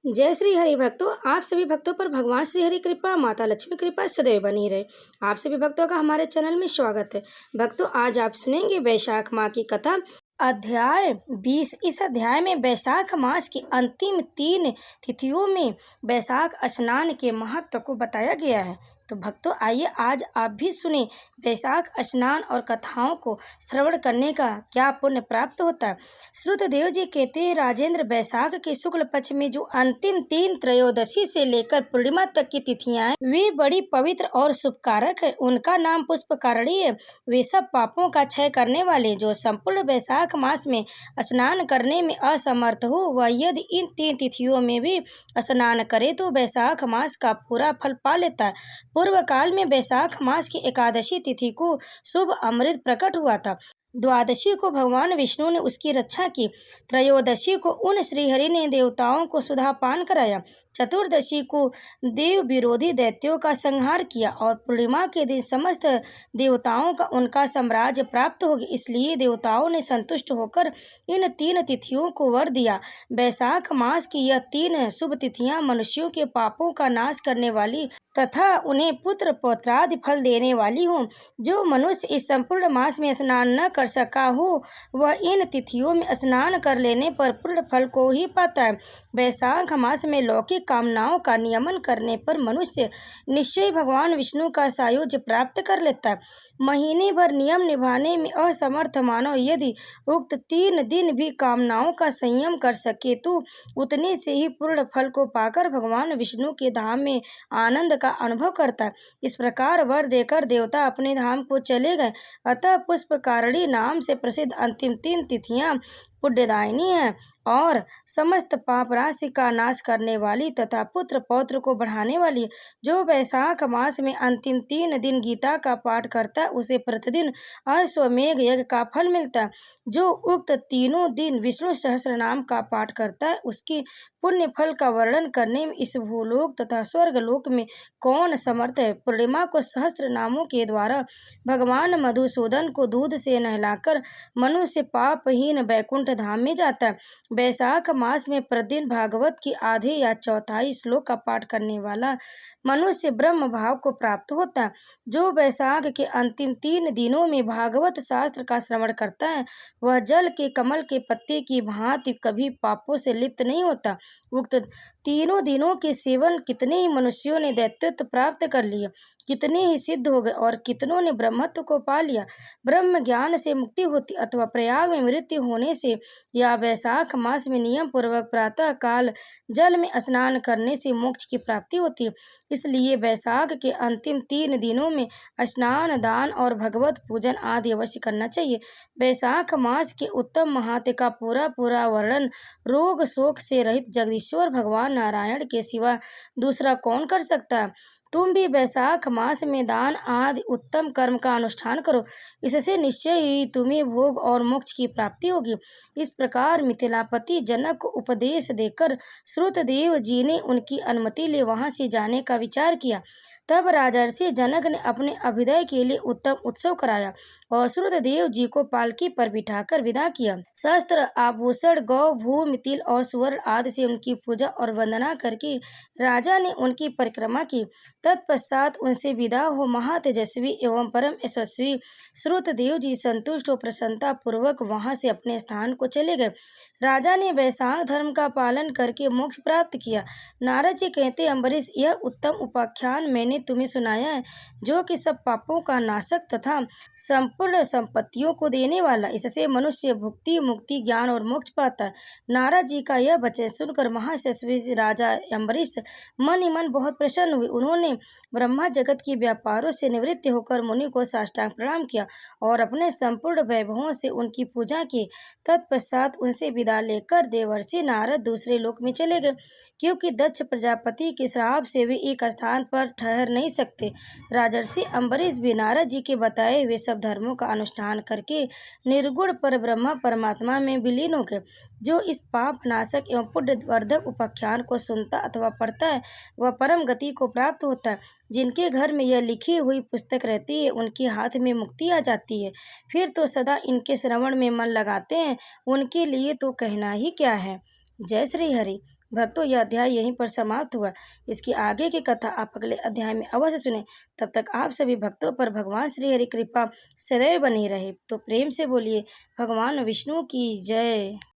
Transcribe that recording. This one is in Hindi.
जय श्री हरि भक्तों। आप सभी भक्तों पर भगवान श्री हरि कृपा, माता लक्ष्मी कृपा सदैव बनी रहे। आप सभी भक्तों का हमारे चैनल में स्वागत है। भक्तों, आज आप सुनेंगे वैशाख माह की कथा, अध्याय 20। इस अध्याय में वैशाख मास की अंतिम 3 तिथियों में वैशाख स्नान के महत्व को बताया गया है। तो भक्तों, आइए आज आप भी सुने वैशाख स्नान और कथाओं को श्रवण करने का क्या पुण्य प्राप्त होता है। श्रुतदेव जी कहते हैं, राजेंद्र, वैशाख के शुक्ल पक्ष में जो अंतिम 3 त्रयोदशी से लेकर पूर्णिमा तक की तिथियां हैं, वे बड़ी पवित्र और शुभकारक है। उनका नाम पुष्पकारणी है। वे सब पापों का क्षय करने वाले, जो संपूर्ण वैशाख मास में स्नान करने में असमर्थ हो, वह यदि इन 3 तिथियों में भी स्नान करे तो वैशाख मास का पूरा फल पा लेता है। पूर्व काल में वैशाख मास की एकादशी तिथि को शुभ अमृत प्रकट हुआ था। द्वादशी को भगवान विष्णु ने उसकी रक्षा की। त्रयोदशी को उन श्रीहरि ने देवताओं को सुधापान कराया। चतुर्दशी को देव विरोधी दैत्यों का संहार किया और पूर्णिमा के दिन समस्त देवताओं का उनका साम्राज्य प्राप्त हो गया। इसलिए देवताओं ने संतुष्ट होकर इन 3 तिथियों को वर दिया। वैशाख मास की यह 3 शुभ तिथियां मनुष्यों के पापों का नाश करने वाली तथा उन्हें पुत्र पौत्रादि फल देने वाली हों। जो मनुष्य इस संपूर्ण मास में स्नान न कर सका हो, वह इन तिथियों में स्नान कर लेने पर पूर्ण फल को ही पाता है। वैशाख मास में लौकिक कामनाओं का नियमन करने पर मनुष्य निश्चय भगवान विष्णु का सायुज्य प्राप्त कर लेता है। महीने भर नियम निभाने में असमर्थ मानव यदि उक्त 3 दिन भी कामनाओं का संयम कर सके तो उतने से ही पूर्ण फल को पाकर भगवान विष्णु के धाम में आनंद का अनुभव करता है। इस प्रकार वर देकर देवता अपने धाम को चले गए। अतः पुष्पकारणी नाम से प्रसिद्ध अंतिम 3 तिथियां पुण्यदायिनी है और समस्त पाप राशि का नाश करने वाली तथा पुत्र पौत्र को बढ़ाने वाली है। जो वैशाख मास में अंतिम 3 दिन गीता का पाठ करता है, उसे प्रतिदिन अश्वमेघ यज्ञ का फल मिलता है। जो उक्त तीनों दिन विष्णु सहस्त्र नाम का पाठ करता है, उसकी पुण्य फल का वर्णन करने में इस भूलोक तथा स्वर्गलोक में कौन समर्थ है। पूर्णिमा को सहस्त्र नामों के द्वारा भगवान मधुसूदन को दूध से नहलाकर मनुष्य पापहीन वैकुंठ धाम में जाता है। वैशाख मास में प्रतिदिन भागवत की आधे या चौथाई श्लोक का पाठ करने वाला मनुष्य ब्रह्म भाव को प्राप्त होता है। जो वैशाख के अंतिम 3 दिनों में भागवत शास्त्र का श्रवण करता है, वह जल के कमल के पत्ते की भांति कभी पापों से लिप्त नहीं होता। उक्त तीनों दिनों के सेवन कितने ही मनुष्यों ने दैत्यत्व प्राप्त कर लिया, कितने ही सिद्ध हो गए और कितनों ने ब्रह्मत्व को पा लिया। ब्रह्म ज्ञान से मुक्ति होती अथवा प्रयाग में मृत्यु होने से या वैशाख मास में नियम पूर्वक प्रातः काल जल में स्नान करने से मोक्ष की प्राप्ति होती है। इसलिए वैशाख के अंतिम 3 दिनों में स्नान, दान और भगवत पूजन आदि अवश्य करना चाहिए। वैशाख मास के उत्तम महात्म्य का पूरा वर्णन रोग शोक से रहित जगदीश्वर भगवान नारायण के सिवा दूसरा कौन कर सकता है। तुम भी वैशाख मास में दान आदि उत्तम कर्म का अनुष्ठान करो, इससे निश्चय ही तुम्हें भोग और मोक्ष की प्राप्ति होगी। इस प्रकार मिथिलापति जनक को उपदेश देकर श्रुतदेव जी ने उनकी अनुमति ले वहां से जाने का विचार किया। तब राजर्षि जनक ने अपने अभ्युदय के लिए उत्तम उत्सव कराया और श्रुतदेव जी को पालकी पर बिठाकर विदा किया। शस्त्र, आभूषण, गौ, भूमि, तिल और सुवर्ण आदि से उनकी पूजा और वंदना करके राजा ने उनकी परिक्रमा की। तत्पश्चात उनसे विदा हो महातेजस्वी एवं परम यशस्वी श्रुतदेव जी संतुष्ट हो प्रसन्नता पूर्वक वहां से अपने स्थान को चले गए। राजा ने वैशाख धर्म का पालन करके मोक्ष प्राप्त किया। नारद जी कहते, अम्बरीश, यह उत्तम उपाख्यान मैंने तुम्हें सुनाया है, जो कि सब पापों का नाशक तथा संपूर्ण संपत्तियों को देने वाला। इससे मनुष्य भुक्ति, मुक्ति, ज्ञान और मोक्ष पाता है। नारद जी का यह वचन सुनकर महायशस्वी राजा अम्बरीश मन ही मन बहुत प्रसन्न हुए। उन्होंने ब्रह्मा जगत की व्यापारों से निवृत्त होकर मुनि को साष्टांग प्रणाम किया और अपने संपूर्ण वैभवों से उनकी पूजा की। तत्पश्चात उनसे विदा लेकर देवर्षि नारद दूसरे लोक में चले गए, क्योंकि दक्ष प्रजापति के श्राप से वे एक स्थान पर ठहर नहीं सकते। राजर्षि अम्बरीश भी नारद जी के बताए वे सब धर्मों का अनुष्ठान करके निर्गुण पर ब्रह्मा परमात्मा में विलीन हो गए। जो इस पाप नाशक एवं पुण्यवर्धक उपाख्यान को सुनता अथवा पढ़ता है, वह परम गति को प्राप्त होता है। जिनके घर में यह लिखी हुई पुस्तक रहती है, उनके हाथ में मुक्ति आ जाती है। फिर तो सदा इनके श्रवण में मन लगाते हैं, उनके लिए तो कहना ही क्या है। जय श्री हरि। भक्तों, यह अध्याय यहीं पर समाप्त हुआ। इसकी आगे की कथा आप अगले अध्याय में अवश्य सुने। तब तक आप सभी भक्तों पर भगवान श्री हरि कृपा सदैव बनी रहे। तो प्रेम से बोलिए भगवान विष्णु की जय।